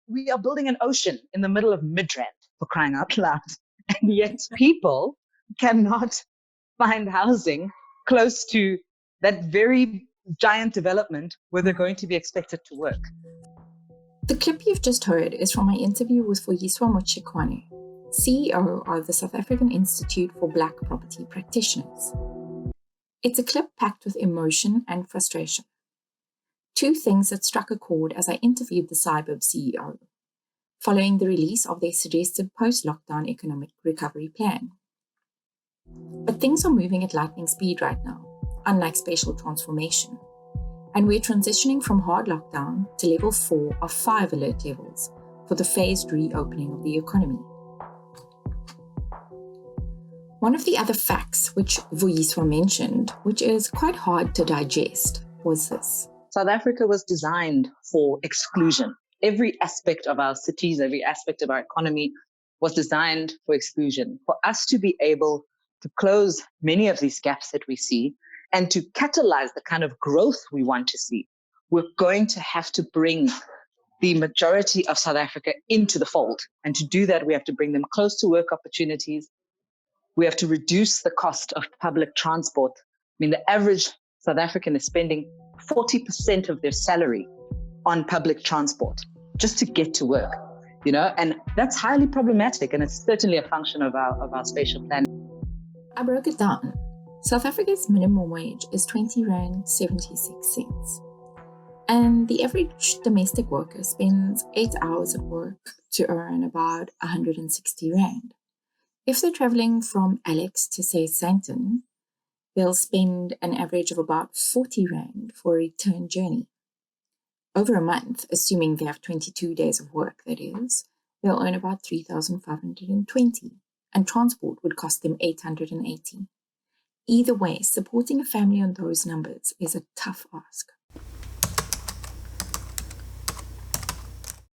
we are building an ocean in the middle of Midrand, for crying out loud. And yet people cannot find housing close to that very giant development where they're going to be expected to work. The clip you've just heard is from my interview with Vuyiswa Mutshekwane, CEO of the South African Institute for Black Property Practitioners. It's a clip packed with emotion and frustration. Two things that struck a chord as I interviewed the Cyberb CEO, following the release of their suggested post-lockdown economic recovery plan. But things are moving at lightning speed right now, unlike spatial transformation. And we're transitioning from hard lockdown to level 4 of 5 alert levels for the phased reopening of the economy. One of the other facts which Vuyiswa mentioned, which is quite hard to digest, was this. South Africa was designed for exclusion. Every aspect of our cities, every aspect of our economy was designed for exclusion. For us to be able to close many of these gaps that we see and to catalyze the kind of growth we want to see, we're going to have to bring the majority of South Africa into the fold. And to do that, we have to bring them close to work opportunities. We have to reduce the cost of public transport. I mean, the average South African is spending 40% of their salary on public transport just to get to work, and that's highly problematic. And it's certainly a function of our spatial planning. I broke it down. South Africa's minimum wage is 20 Rand 76 cents. And the average domestic worker spends 8 hours at work to earn about 160 Rand. If they're traveling from Alex to, say, Sandton, they'll spend an average of about 40 Rand for a return journey. Over a month, assuming they have 22 days of work, that is, they'll earn about 3,520, and transport would cost them 880. Either way, supporting a family on those numbers is a tough ask.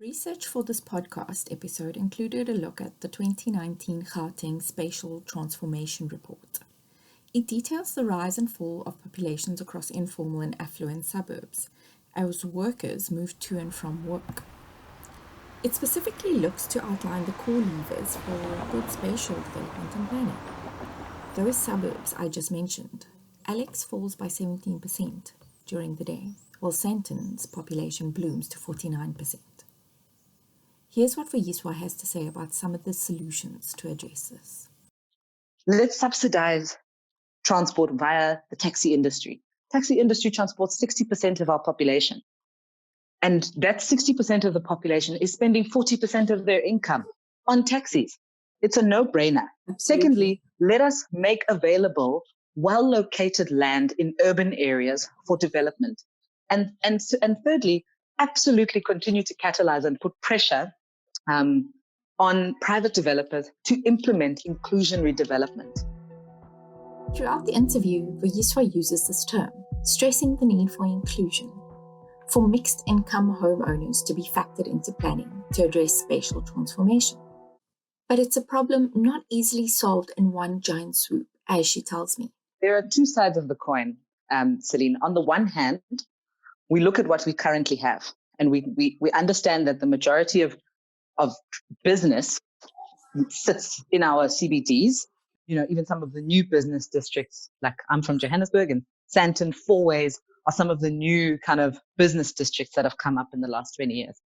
Research for this podcast episode included a look at the 2019 Gauteng Spatial Transformation Report. It details the rise and fall of populations across informal and affluent suburbs as workers move to and from work. It specifically looks to outline the core levers for good spatial development and planning. Those suburbs I just mentioned, Alex falls by 17% during the day, while Sandton's population blooms to 49%. Here's what Vuyiswa has to say about some of the solutions to address this. Let's subsidize transport via the taxi industry. Taxi industry transports 60% of our population. And that 60% of the population is spending 40% of their income on taxis. It's a no-brainer. Absolutely. Secondly, let us make available well-located land in urban areas for development. And thirdly, absolutely continue to catalyze and put pressure on private developers to implement inclusionary development. Throughout the interview, Vuyiswa uses this term, stressing the need for inclusion, for mixed-income homeowners to be factored into planning to address spatial transformation. But it's a problem not easily solved in one giant swoop, as she tells me. There are two sides of the coin, Celine. On the one hand, we look at what we currently have, and we understand that the majority of business sits in our CBDs. Even some of the new business districts, like I'm from Johannesburg, and Sandton, Fourways are some of the new kind of business districts that have come up in the last 20 years.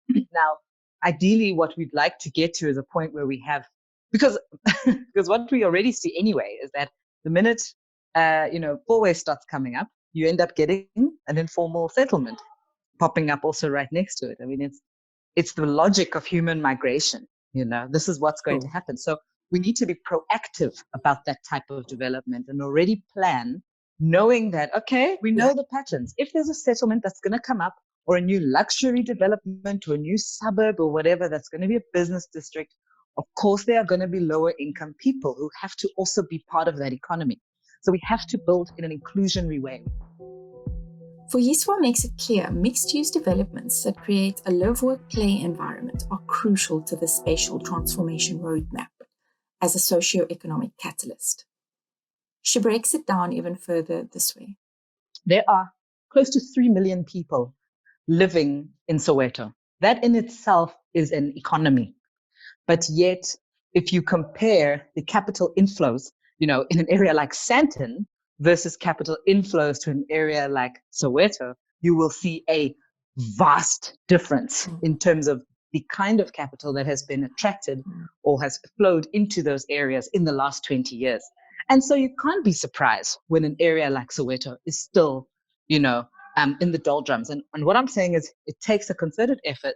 Now, ideally, what we'd like to get to is a point where we have, because what we already see anyway is that the minute, Fourways starts coming up, you end up getting an informal settlement popping up also right next to it. I mean, it's the logic of human migration. This is what's going to happen. So we need to be proactive about that type of development and already plan, knowing that, okay, we know the patterns. If there's a settlement that's going to come up, or a new luxury development, or a new suburb, or whatever, that's going to be a business district, of course, there are going to be lower income people who have to also be part of that economy. So we have to build in an inclusionary way. Vuyiswa makes it clear mixed-use developments that create a live-work-play environment are crucial to the spatial transformation roadmap as a socio-economic catalyst. She breaks it down even further this way. There are close to 3 million people living in Soweto. That in itself is an economy. But yet, if you compare the capital inflows, in an area like Sandton versus capital inflows to an area like Soweto, you will see a vast difference in terms of the kind of capital that has been attracted or has flowed into those areas in the last 20 years. And so you can't be surprised when an area like Soweto is still, in the doldrums. And what I'm saying is it takes a concerted effort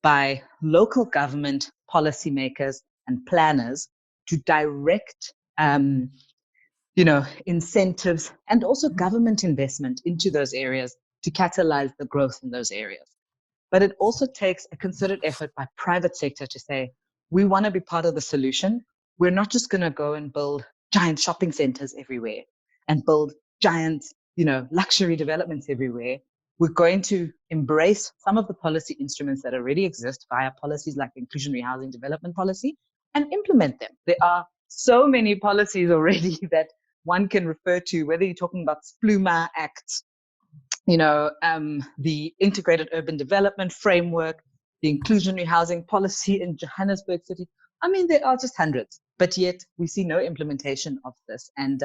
by local government policymakers and planners to direct, incentives and also government investment into those areas to catalyze the growth in those areas. But it also takes a concerted effort by private sector to say, we want to be part of the solution. We're not just going to go and build giant shopping centers everywhere and build giant, luxury developments everywhere. We're going to embrace some of the policy instruments that already exist via policies like the inclusionary housing development policy and implement them. There are so many policies already that one can refer to, whether you're talking about SPLUMA Act, the Integrated Urban Development Framework, the inclusionary housing policy in Johannesburg City. I mean, there are just hundreds, but yet we see no implementation of this. And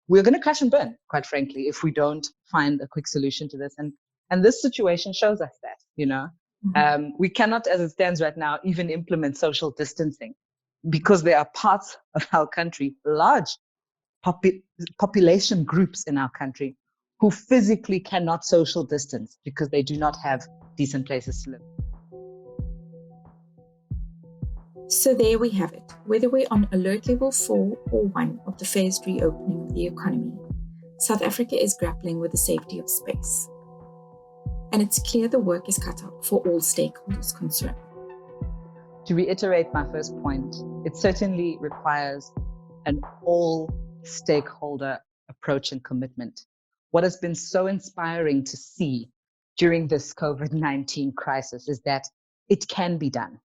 we're going to crash and burn, quite frankly, if we don't find a quick solution to this. And this situation shows us that, we cannot, as it stands right now, even implement social distancing because there are parts of our country, large population groups in our country, who physically cannot social distance because they do not have decent places to live. So there we have it. Whether we're on alert level 4 or 1 of the phased reopening of the economy, South Africa is grappling with the safety of space. And it's clear the work is cut out for all stakeholders concerned. To reiterate my first point, it certainly requires an all-stakeholder approach and commitment. What has been so inspiring to see during this COVID-19 crisis is that it can be done.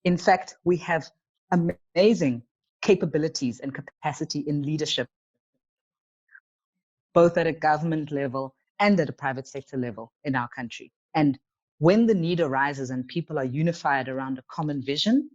In fact, we have amazing capabilities and capacity in leadership, both at a government level and at a private sector level in our country. And when the need arises and people are unified around a common vision,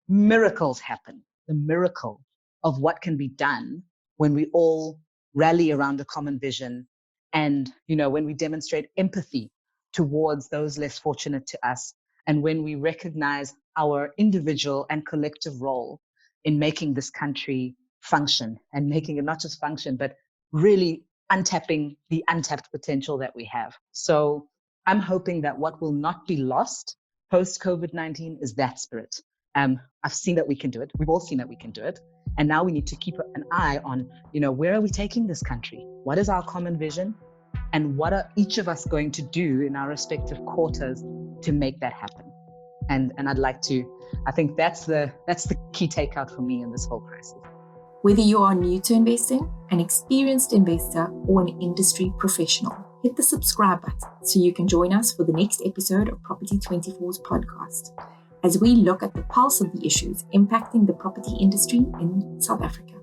miracles happen. The miracle of what can be done when we all rally around a common vision and, when we demonstrate empathy towards those less fortunate to us, and when we recognize our individual and collective role in making this country function and making it not just function, but really untapping the untapped potential that we have. So I'm hoping that what will not be lost post-COVID-19 is that spirit. I've seen that we can do it. We've all seen that we can do it. And now we need to keep an eye on, where are we taking this country? What is our common vision? And what are each of us going to do in our respective quarters to make that happen? And I think that's the key takeout for me in this whole crisis. Whether you are new to investing, an experienced investor, or an industry professional, hit the subscribe button so you can join us for the next episode of Property 24's podcast, as we look at the pulse of the issues impacting the property industry in South Africa.